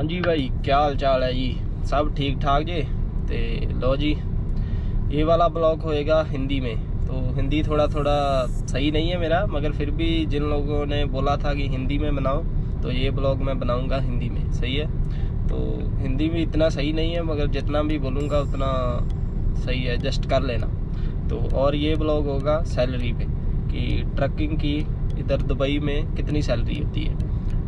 जी भाई, क्या हाल चाल है जी। सब ठीक ठाक जी। तो लो जी, ये वाला ब्लॉग होएगा हिंदी में। तो हिंदी थोड़ा थोड़ा सही नहीं है मेरा, मगर फिर भी जिन लोगों ने बोला था कि हिंदी में बनाओ, तो ये ब्लॉग मैं बनाऊंगा हिंदी में। सही है। तो हिंदी में इतना सही नहीं है, मगर जितना भी बोलूँगा उतना सही है, एडजस्ट कर लेना। तो और ये ब्लॉग होगा सैलरी पे, कि ट्रकिंग की इधर दुबई में कितनी सैलरी होती है,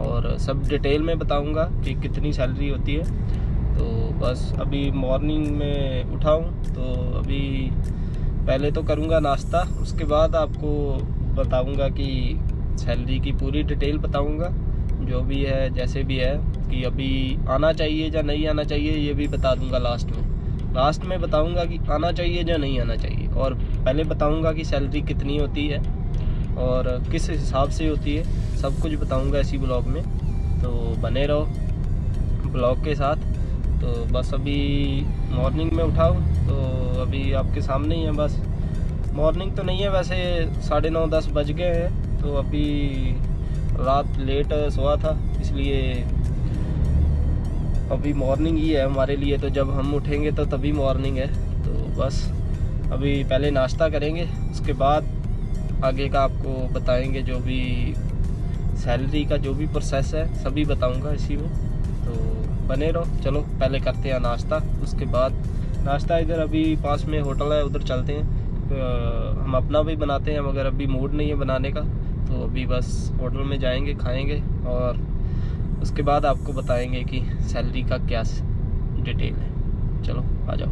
और सब डिटेल में बताऊंगा कि कितनी सैलरी होती है। तो बस अभी मॉर्निंग में उठाऊं, तो अभी पहले तो करूंगा नाश्ता, उसके बाद आपको बताऊंगा कि सैलरी की पूरी डिटेल बताऊंगा, जो भी है जैसे भी है, कि अभी आना चाहिए या नहीं आना चाहिए ये भी बता दूंगा लास्ट में बताऊंगा कि आना चाहिए या नहीं आना चाहिए, और पहले बताऊंगा कि सैलरी कितनी होती है और किस हिसाब से होती है, सब कुछ बताऊंगा इसी ब्लॉग में। तो बने रहो ब्लॉग के साथ। तो बस अभी मॉर्निंग में उठाओ, तो अभी आपके सामने ही है। बस मॉर्निंग तो नहीं है वैसे, 9:30-10 बज गए हैं। तो अभी रात लेट सोया था, इसलिए अभी मॉर्निंग ही है हमारे लिए। तो जब हम उठेंगे तो तभी मॉर्निंग है। तो बस अभी पहले नाश्ता करेंगे, उसके बाद आगे का आपको बताएंगे, जो भी सैलरी का जो भी प्रोसेस है सभी बताऊंगा इसी में। तो बने रहो। चलो पहले करते हैं नाश्ता, उसके बाद नाश्ता इधर अभी पास में होटल है, उधर चलते हैं। हम अपना भी बनाते हैं, मगर अभी मूड नहीं है बनाने का। तो अभी बस होटल में जाएंगे, खाएंगे, और उसके बाद आपको बताएंगे कि सैलरी का क्या डिटेल है। चलो आ जाओ।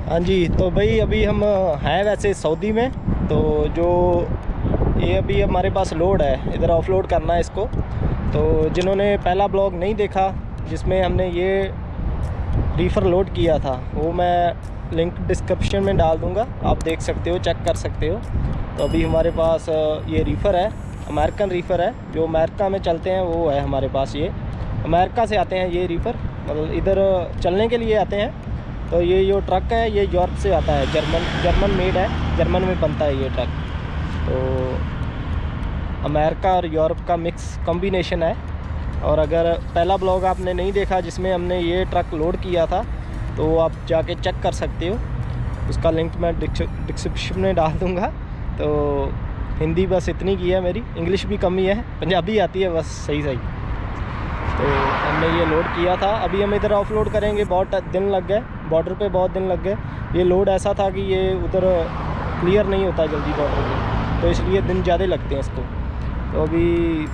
हाँ जी, तो भाई अभी हम हैं वैसे सऊदी में। तो जो ये अभी हमारे पास लोड है, इधर ऑफलोड करना है इसको। तो जिन्होंने पहला ब्लॉग नहीं देखा, जिसमें हमने ये रीफ़र लोड किया था, वो मैं लिंक डिस्क्रिप्शन में डाल दूंगा, आप देख सकते हो, चेक कर सकते हो। तो अभी हमारे पास ये रीफ़र है, अमेरिकन रीफ़र है, जो अमेरिका में चलते हैं वो है हमारे पास। ये अमेरिका से आते हैं ये रीफ़र, मतलब इधर चलने के लिए आते हैं। तो ये जो ट्रक है ये यूरोप से आता है, जर्मन मेड है, जर्मन में बनता है ये ट्रक। तो अमेरिका और यूरोप का मिक्स कॉम्बिनेशन है। और अगर पहला ब्लॉग आपने नहीं देखा जिसमें हमने ये ट्रक लोड किया था, तो आप जाके चेक कर सकते हो, उसका लिंक मैं डिस्क्रिप्शन में डाल दूँगा। तो हिंदी बस इतनी की है मेरी, इंग्लिश भी कम ही है, पंजाबी आती है बस सही। तो हमने ये लोड किया था, अभी हम इधर ऑफ लोड करेंगे। बहुत दिन लग गए, बॉर्डर पे बहुत दिन लग गए। ये लोड ऐसा था कि ये उधर क्लियर नहीं होता जल्दी बॉर्डर पे, तो इसलिए दिन ज़्यादा लगते हैं इसको। तो अभी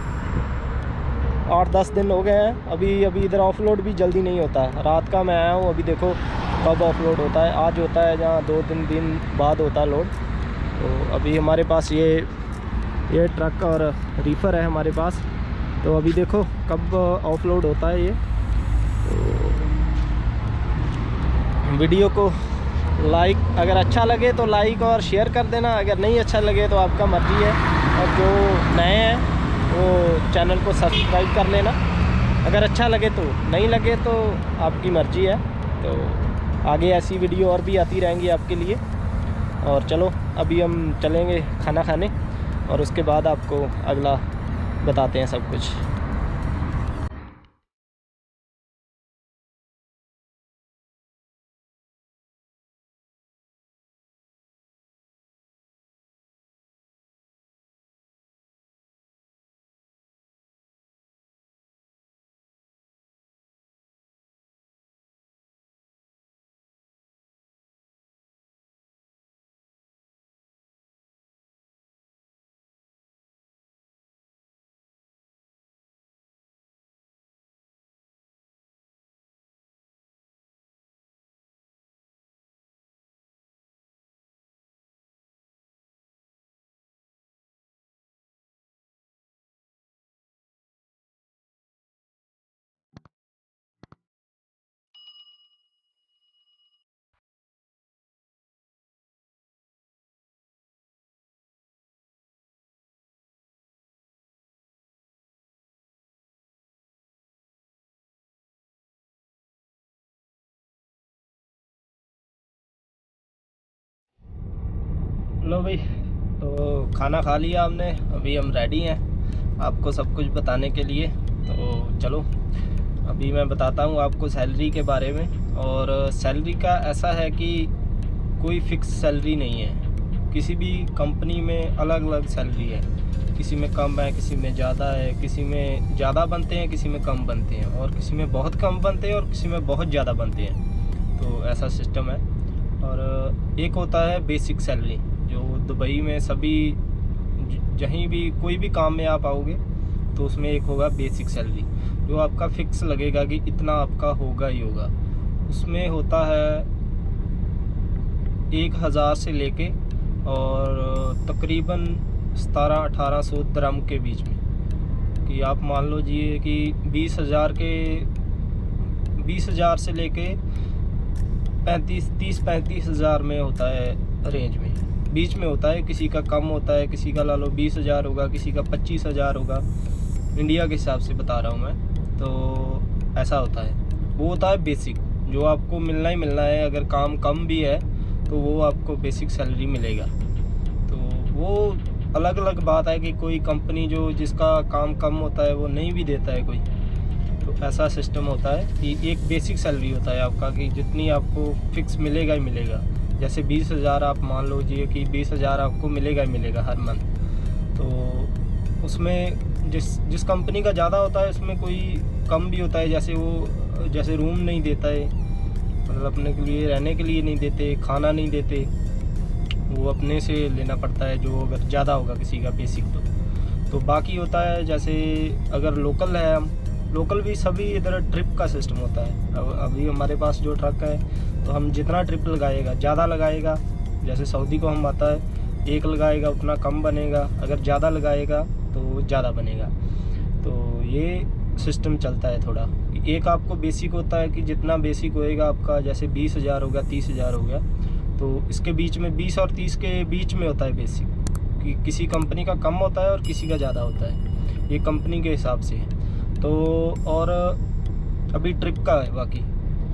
8-10 दिन हो गए हैं। अभी इधर ऑफ लोड भी जल्दी नहीं होता है। रात का मैं आया हूँ, अभी देखो कब ऑफ लोड होता है। आज होता है जहाँ 2-3 दिन बाद होता है लोड। तो अभी हमारे पास ये ट्रक और रीफ़र है हमारे पास। तो अभी देखो कब ऑफ लोड होता है ये। तो वीडियो को लाइक, अगर अच्छा लगे तो लाइक और शेयर कर देना, अगर नहीं अच्छा लगे तो आपका मर्ज़ी है। और जो नए हैं वो चैनल को सब्सक्राइब कर लेना, अगर अच्छा लगे तो, नहीं लगे तो आपकी मर्ज़ी है। तो आगे ऐसी वीडियो और भी आती रहेंगी आपके लिए। और चलो अभी हम चलेंगे खाना खाने, और उसके बाद आपको अगला बताते हैं सब कुछ। लो भाई, तो खाना खा लिया हमने, अभी हम रेडी हैं। आपको सब कुछ बताने के लिए। तो चलो अभी मैं बताता हूँ आपको सैलरी के बारे में। और सैलरी का ऐसा है कि कोई फिक्स सैलरी नहीं है, किसी भी कंपनी में अलग अलग सैलरी है, किसी में कम है, किसी में ज़्यादा है, किसी में ज़्यादा बनते हैं, किसी में कम बनते हैं, और किसी में बहुत कम बनते हैं और किसी में बहुत ज़्यादा बनते हैं। तो ऐसा सिस्टम है। और एक होता है बेसिक सैलरी, जो दुबई में सभी जहीं भी कोई भी काम में आप आओगे तो उसमें एक होगा बेसिक सैलरी, जो आपका फिक्स लगेगा कि इतना आपका होगा ही होगा। उसमें होता है 1000 से लेके और तकरीबन 1700-1800 दिरहम के बीच में, कि आप मान लो जी कि 20,000 से लेके 30-35 हज़ार में होता है, रेंज में बीच में होता है। किसी का कम होता है, किसी का ला लो 20,000 होगा, किसी का 25,000 होगा, इंडिया के हिसाब से बता रहा हूँ मैं। तो ऐसा होता है, वो होता है बेसिक, जो आपको मिलना ही मिलना है। अगर काम कम भी है तो वो आपको बेसिक सैलरी मिलेगा। तो वो अलग अलग बात है कि कोई कंपनी जो जिसका काम कम होता है वो नहीं भी देता है कोई। तो ऐसा सिस्टम होता है कि एक बेसिक सैलरी होता है आपका, कि जितनी आपको फिक्स मिलेगा ही मिलेगा। जैसे 20,000 आप मान लो जी कि 20,000 आपको मिलेगा ही मिलेगा हर मंथ। तो उसमें जिस कंपनी का ज़्यादा होता है उसमें कोई कम भी होता है। जैसे रूम नहीं देता है, मतलब अपने के लिए रहने के लिए नहीं देते, खाना नहीं देते, वो अपने से लेना पड़ता है, जो अगर ज़्यादा होगा किसी का बेसिक। तो बाकी होता है जैसे अगर लोकल है, हम लोकल भी सभी इधर ट्रिप का सिस्टम होता है। अभी हमारे पास जो ट्रक है तो हम जितना ट्रिप लगाएगा ज़्यादा लगाएगा। जैसे सऊदी को हम आता है 1 लगाएगा उतना कम बनेगा, अगर ज़्यादा लगाएगा तो ज़्यादा बनेगा। तो ये सिस्टम चलता है थोड़ा। एक आपको बेसिक होता है कि जितना बेसिक होएगा आपका, जैसे 20,000 होगा, 30,000 हो गया, तो इसके बीच में 20 और 30 के बीच में होता है बेसिक, कि किसी कंपनी का कम होता है और किसी का ज़्यादा होता है, ये कंपनी के हिसाब से है। तो और अभी ट्रिप का है बाकी,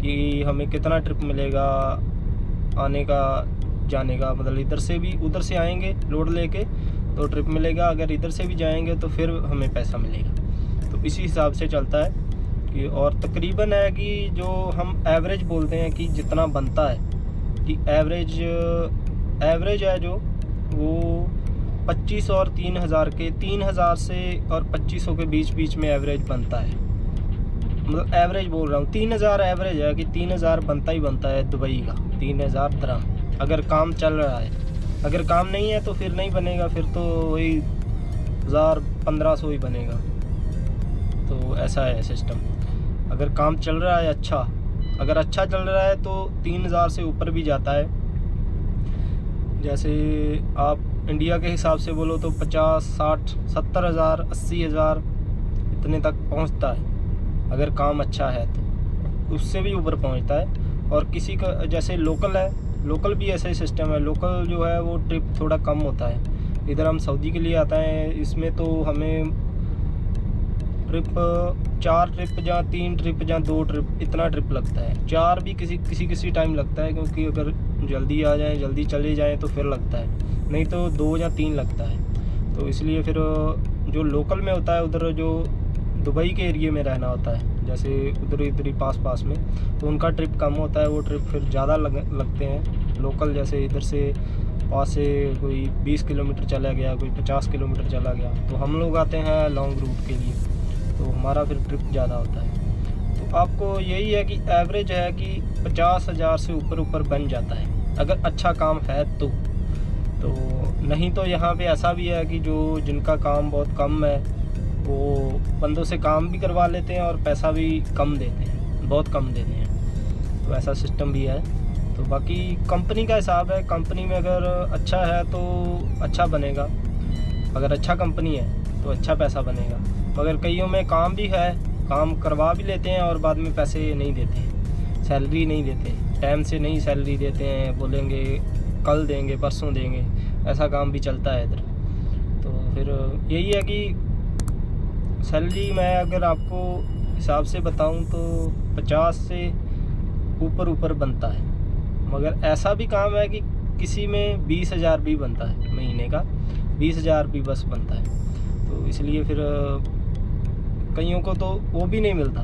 कि हमें कितना ट्रिप मिलेगा आने का जाने का, मतलब इधर से भी उधर से आएंगे लोड लेके तो ट्रिप मिलेगा, अगर इधर से भी जाएंगे तो फिर हमें पैसा मिलेगा। तो इसी हिसाब से चलता है कि, और तकरीबन है कि जो हम एवरेज बोलते हैं कि जितना बनता है, कि एवरेज है जो वो 25 और 3,000 के 3,000 से और 2500 के बीच में एवरेज बनता है। मतलब एवरेज बोल रहा हूँ, 3,000 एवरेज है कि 3,000 बनता ही बनता है दुबई का, 3,000 दिरहम, अगर काम चल रहा है। अगर काम नहीं है तो फिर नहीं बनेगा, फिर तो वही 1,000-1,500 ही बनेगा। तो ऐसा है सिस्टम। अगर काम चल रहा है अच्छा, अगर अच्छा चल रहा है तो 3,000 से ऊपर भी जाता है। जैसे आप इंडिया के हिसाब से बोलो तो 50, 60, 70,000, 80,000 इतने तक पहुंचता है अगर काम अच्छा है, तो उससे भी ऊपर पहुंचता है। और किसी का जैसे लोकल है, लोकल भी ऐसा ही सिस्टम है। लोकल जो है वो ट्रिप थोड़ा कम होता है। इधर हम सऊदी के लिए आता है, इसमें तो हमें ट्रिप 4 ट्रिप या 3 ट्रिप या 2 ट्रिप इतना ट्रिप लगता है। 4 भी किसी टाइम लगता है, क्योंकि अगर जल्दी आ जाएँ, जल्दी चले जाएँ तो फिर लगता है, नहीं तो 2 या 3 लगता है। तो इसलिए फिर जो लोकल में होता है उधर जो दुबई के एरिया में रहना होता है, जैसे उधर ही पास में, तो उनका ट्रिप कम होता है, वो ट्रिप फिर ज़्यादा लगते हैं। लोकल जैसे इधर से पास से कोई 20 किलोमीटर चला गया, कोई 50 किलोमीटर चला गया, तो हम लोग आते हैं लॉन्ग रूट के लिए, तो हमारा फिर ट्रिप ज़्यादा होता है। तो आपको यही है कि एवरेज है कि 50,000 से ऊपर बन जाता है अगर अच्छा काम है तो। नहीं तो यहाँ पे ऐसा भी है कि जो जिनका काम बहुत कम है वो बंदों से काम भी करवा लेते हैं और पैसा भी कम देते हैं, बहुत कम देते हैं। तो ऐसा सिस्टम भी है। तो बाकी कंपनी का हिसाब है, कंपनी में अगर अच्छा है तो अच्छा बनेगा, अगर अच्छा कंपनी है तो अच्छा पैसा बनेगा। मगर कईयों में काम भी है, काम करवा भी लेते हैं और बाद में पैसे नहीं देते, सैलरी नहीं देते, टाइम से नहीं सैलरी देते हैं, बोलेंगे कल देंगे, परसों देंगे, ऐसा काम भी चलता है इधर। तो फिर यही है कि सैलरी मैं अगर आपको हिसाब से बताऊं तो 50 से ऊपर बनता है। मगर ऐसा भी काम है कि किसी में 20,000 भी बनता है, महीने का 20,000 भी बस बनता है। तो इसलिए फिर कईयों को तो वो भी नहीं मिलता,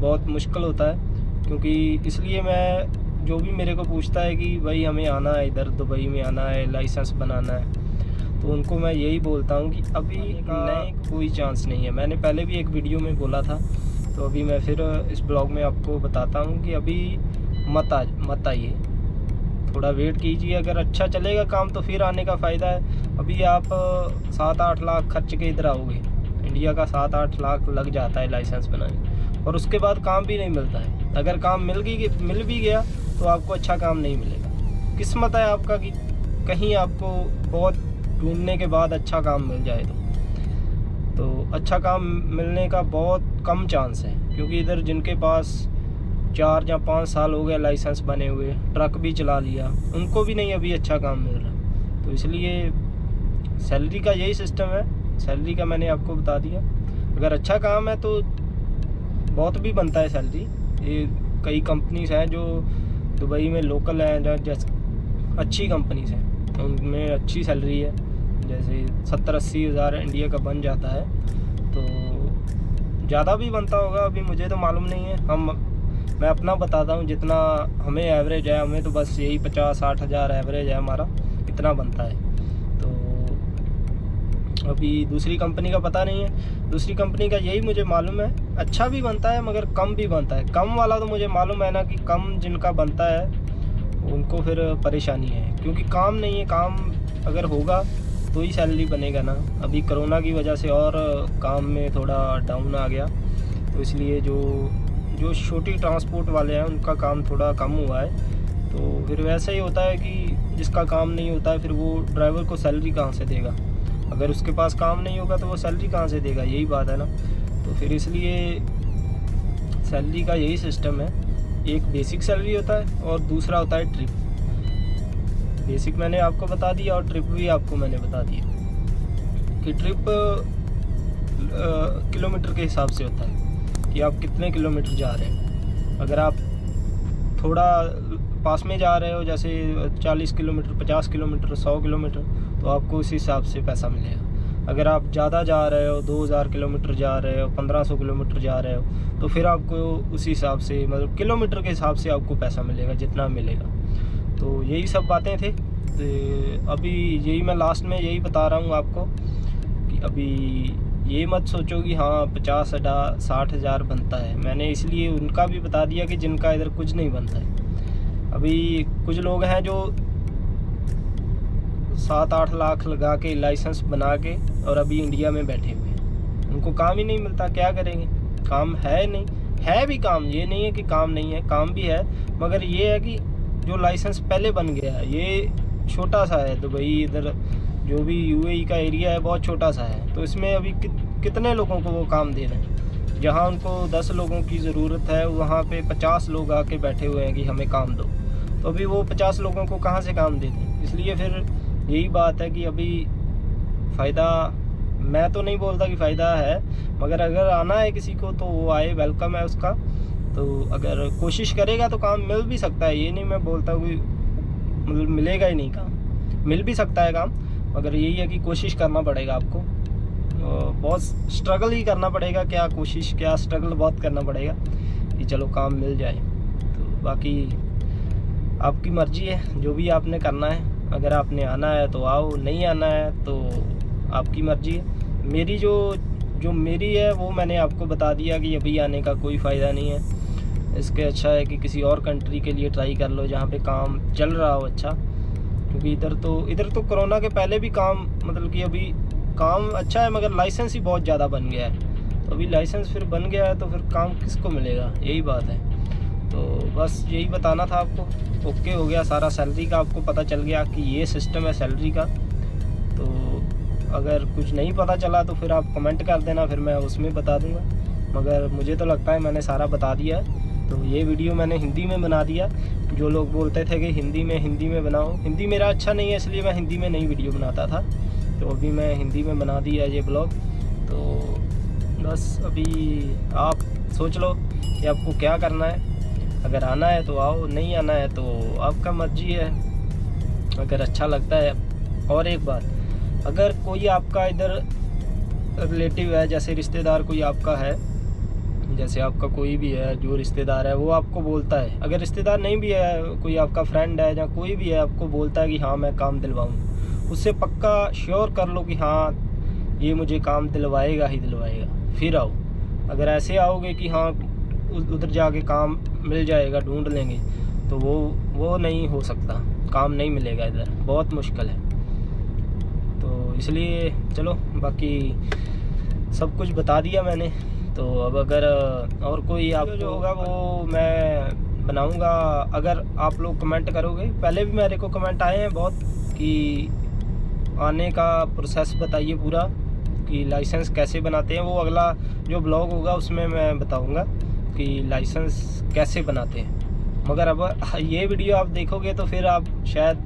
बहुत मुश्किल होता है। क्योंकि इसलिए मैं, जो भी मेरे को पूछता है कि भाई हमें आना है इधर दुबई में आना है, लाइसेंस बनाना है, तो उनको मैं यही बोलता हूँ कि अभी नए कोई चांस नहीं है। मैंने पहले भी एक वीडियो में बोला था, तो अभी मैं फिर इस ब्लॉग में आपको बताता हूँ कि अभी मत आइए, थोड़ा वेट कीजिए। अगर अच्छा चलेगा काम तो फिर आने का फ़ायदा है। अभी आप 7-8 लाख खर्च के इधर आओगे, इंडिया का 7-8 लाख लग जाता है लाइसेंस बनाने, और उसके बाद काम भी नहीं मिलता है। अगर काम मिल भी गया तो आपको अच्छा काम नहीं मिलेगा। किस्मत है आपका कि कहीं आपको बहुत ढूंढने के बाद अच्छा काम मिल जाए। तो अच्छा काम मिलने का बहुत कम चांस है, क्योंकि इधर जिनके पास 4 या 5 साल हो गए लाइसेंस बने हुए, ट्रक भी चला लिया, उनको भी नहीं अभी अच्छा काम मिल रहा। तो इसलिए सैलरी का यही सिस्टम है। सैलरी का मैंने आपको बता दिया। अगर अच्छा काम है तो बहुत भी बनता है सैलरी। ये कई कंपनीज हैं जो दुबई में लोकल हैं, जैसे अच्छी कंपनीज हैं, उनमें अच्छी सैलरी है, जैसे 70-80 हज़ार इंडिया का बन जाता है। तो ज़्यादा भी बनता होगा, अभी मुझे तो मालूम नहीं है। मैं अपना बताता हूँ, जितना हमें एवरेज है, हमें तो बस यही 50-60 हज़ार एवरेज है हमारा, इतना बनता है। तो अभी दूसरी कंपनी का पता नहीं है। दूसरी कंपनी का यही मुझे मालूम है, अच्छा भी बनता है मगर कम भी बनता है। कम वाला तो मुझे मालूम है ना, कि कम जिनका बनता है उनको फिर परेशानी है, क्योंकि काम नहीं है। काम अगर होगा तो ही सैलरी बनेगा ना। अभी कोरोना की वजह से और काम में थोड़ा डाउन आ गया, तो इसलिए जो छोटी ट्रांसपोर्ट वाले हैं उनका काम थोड़ा कम हुआ है। तो फिर वैसा ही होता है कि जिसका काम नहीं होता है, फिर वो ड्राइवर को सैलरी कहाँ से देगा? अगर उसके पास काम नहीं होगा तो वो सैलरी कहाँ से देगा? यही बात है ना। तो फिर इसलिए सैलरी का यही सिस्टम है। एक बेसिक सैलरी होता है और दूसरा होता है ट्रिप। बेसिक मैंने आपको बता दिया और ट्रिप भी आपको मैंने बता दिया कि ट्रिप किलोमीटर के हिसाब से होता है कि आप कितने किलोमीटर जा रहे हैं। अगर आप थोड़ा पास में जा रहे हो, जैसे 40 किलोमीटर, 50 किलोमीटर, 100 किलोमीटर, तो आपको उस हिसाब से पैसा मिलेगा। अगर आप ज़्यादा जा रहे हो, 2000 किलोमीटर जा रहे हो, 1500 किलोमीटर जा रहे हो, तो फिर आपको उस हिसाब से, मतलब किलोमीटर के हिसाब से आपको पैसा मिलेगा, जितना मिलेगा। तो यही सब बातें थे। तो अभी यही मैं लास्ट में यही बता रहा हूँ आपको कि अभी ये मत सोचो कि हाँ 50-60 हज़ार बनता है। मैंने इसलिए उनका भी बता दिया कि जिनका इधर कुछ नहीं बनता है। अभी कुछ लोग हैं जो 7-8 लाख लगा के लाइसेंस बना के और अभी इंडिया में बैठे हुए हैं, उनको काम ही नहीं मिलता। क्या करेंगे? काम है नहीं, है भी काम, ये नहीं है कि काम नहीं है, काम भी है, मगर ये है कि जो लाइसेंस पहले बन गया है, ये छोटा सा है। दुबई इधर जो भी यूएई का एरिया है बहुत छोटा सा है, तो इसमें अभी कितने लोगों को वो काम दे रहे हैं? जहाँ उनको 10 लोगों की ज़रूरत है, वहाँ पे 50 लोग आके बैठे हुए हैं कि हमें काम दो। तो अभी वो 50 लोगों को कहाँ से काम देते हैं? इसलिए फिर यही बात है कि अभी फ़ायदा, मैं तो नहीं बोलता कि फ़ायदा है, मगर अगर आना है किसी को तो वो आए, वेलकम है उसका। तो अगर कोशिश करेगा तो काम मिल भी सकता है। ये नहीं मैं बोलता कि मतलब मिलेगा ही नहीं काम, मिल भी सकता है काम, मगर यही है कि कोशिश करना पड़ेगा आपको। बहुत स्ट्रगल ही करना पड़ेगा, क्या कोशिश क्या स्ट्रगल बहुत करना पड़ेगा कि चलो काम मिल जाए। तो बाकी आपकी मर्ज़ी है, जो भी आपने करना है। अगर आपने आना है तो आओ, नहीं आना है तो आपकी मर्ज़ी है। मेरी जो मेरी है वो मैंने आपको बता दिया कि अभी आने का कोई फ़ायदा नहीं है। इसके अच्छा है कि किसी और कंट्री के लिए ट्राई कर लो जहाँ पे काम चल रहा हो अच्छा। क्योंकि इधर तो कोरोना के पहले भी काम, मतलब कि अभी काम अच्छा है, मगर लाइसेंस ही बहुत ज़्यादा बन गया है। तो अभी लाइसेंस फिर बन गया है तो फिर काम किसको मिलेगा? यही बात है। तो बस यही बताना था आपको। ओके हो गया सारा। सैलरी का आपको पता चल गया कि ये सिस्टम है सैलरी का। तो अगर कुछ नहीं पता चला तो फिर आप कमेंट कर देना, फिर मैं उसमें बता दूंगा। मगर मुझे तो लगता है मैंने सारा बता दिया है। तो ये वीडियो मैंने हिंदी में बना दिया। जो लोग बोलते थे कि हिंदी में बनाओ, हिंदी मेरा अच्छा नहीं है, इसलिए मैं हिंदी में नहीं वीडियो बनाता था। तो अभी मैं हिंदी में बना दिया ये ब्लॉग। तो बस अभी आप सोच लो कि आपको क्या करना है। अगर आना है तो आओ, नहीं आना है तो आपका मर्जी है, अगर अच्छा लगता है। और एक बात, अगर कोई आपका इधर रिलेटिव है, जैसे रिश्तेदार कोई आपका है, जैसे आपका कोई भी है जो रिश्तेदार है वो आपको बोलता है, अगर रिश्तेदार नहीं भी है, कोई आपका फ्रेंड है या कोई भी है आपको बोलता है कि हाँ मैं काम दिलवाऊँ, उससे पक्का श्योर कर लो कि हाँ ये मुझे काम दिलवाएगा ही दिलवाएगा, फिर आओ। अगर ऐसे आओगे कि हाँ उधर जाके काम मिल जाएगा, ढूंढ लेंगे, तो वो नहीं हो सकता, काम नहीं मिलेगा इधर, बहुत मुश्किल है। तो इसलिए चलो, बाकी सब कुछ बता दिया मैंने। तो अब अगर और कोई आप जो होगा वो मैं बनाऊंगा, अगर आप लोग कमेंट करोगे। पहले भी मेरे को कमेंट आए हैं बहुत कि आने का प्रोसेस बताइए पूरा, कि लाइसेंस कैसे बनाते हैं। वो अगला जो ब्लॉग होगा उसमें मैं बताऊंगा कि लाइसेंस कैसे बनाते हैं। मगर अब ये वीडियो आप देखोगे तो फिर आप शायद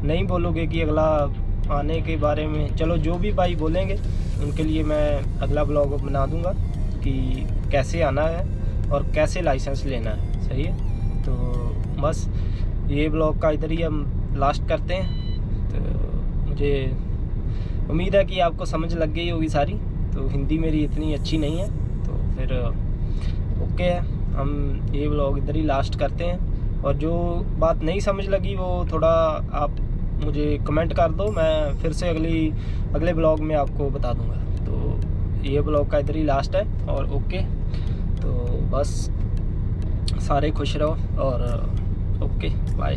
नहीं बोलोगे कि अगला आने के बारे में। चलो, जो भी भाई बोलेंगे उनके लिए मैं अगला ब्लॉग बना दूंगा कि कैसे आना है और कैसे लाइसेंस लेना है। सही है, तो बस ये ब्लॉग का इधर ही हम लास्ट करते हैं। तो मुझे उम्मीद है कि आपको समझ लग गई होगी सारी। तो हिंदी मेरी इतनी अच्छी नहीं है, तो फिर ओके है, हम ये ब्लॉग इधर ही लास्ट करते हैं। और जो बात नहीं समझ लगी वो थोड़ा आप मुझे कमेंट कर दो, मैं फिर से अगले ब्लॉग में आपको बता दूंगा। तो ये ब्लॉग का इधर ही लास्ट है और ओके। तो बस सारे खुश रहो और ओके, बाय।